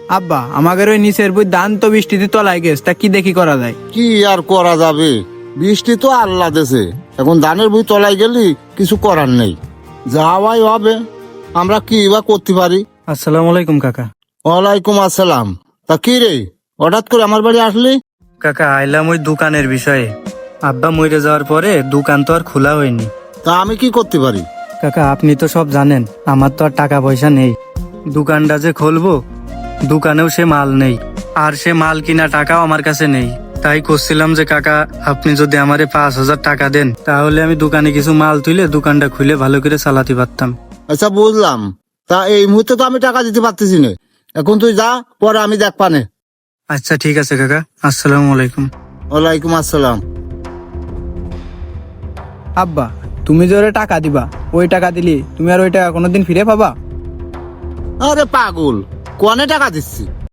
আব্বা আমাদের ওই নিচের বই ধান তো বৃষ্টিতে তলায় গেছে, তা কি দেখি করা যায়? কি আর করা যাবে, বৃষ্টি তো আল্লাহ দেশে, এখন ধানের বই তলায় গেলি কিছু করার নেই, যাওয়াই হবে। আমরা কি বা করতে পারি? আসসালামু আলাইকুম কাকা। ওয়ালাইকুম আসসালাম। তা কি রে, হঠাৎ করে আমার বাড়ি আসলি? কাকা আইলাম ওই দোকানের বিষয়ে। আব্বা মরে যাওয়ার পরে দোকান তো আর খোলা হয়নি। তা আমি কি করতে পারি? কাকা আপনি তো সব জানেন, আমার তো আর টাকা পয়সা নেই। দোকানটা যে খুলবো, দোকানেও সে মাল নেই, আর সে মাল কিনা টাকাও আমার কাছে নেই। তাই করছিলাম যে কাকা আপনি যদি আমারে 5,000 টাকা দেন, তাহলে আমি দোকানে কিছু মাল তুলে দোকানটা খুলে ভালো করে চালাতে পারতাম। আচ্ছা বুঝলাম, তা এই মুহূর্তে তো আমি টাকা দিতে পারতেছি না, এখন তুই যা, পরে আমি দেখ পানে। আচ্ছা ঠিক আছে কাকা, আসসালামু আলাইকুম। ওয়ালাইকুম আসসালাম। আব্বা তুমি যে ওরে টাকা দিবা, ওই টাকা দিলি তুমি আর ওই টাকা কোনোদিন ফিরে পাবা? আরে পাগল, কনে টাকা দিচ্ছি?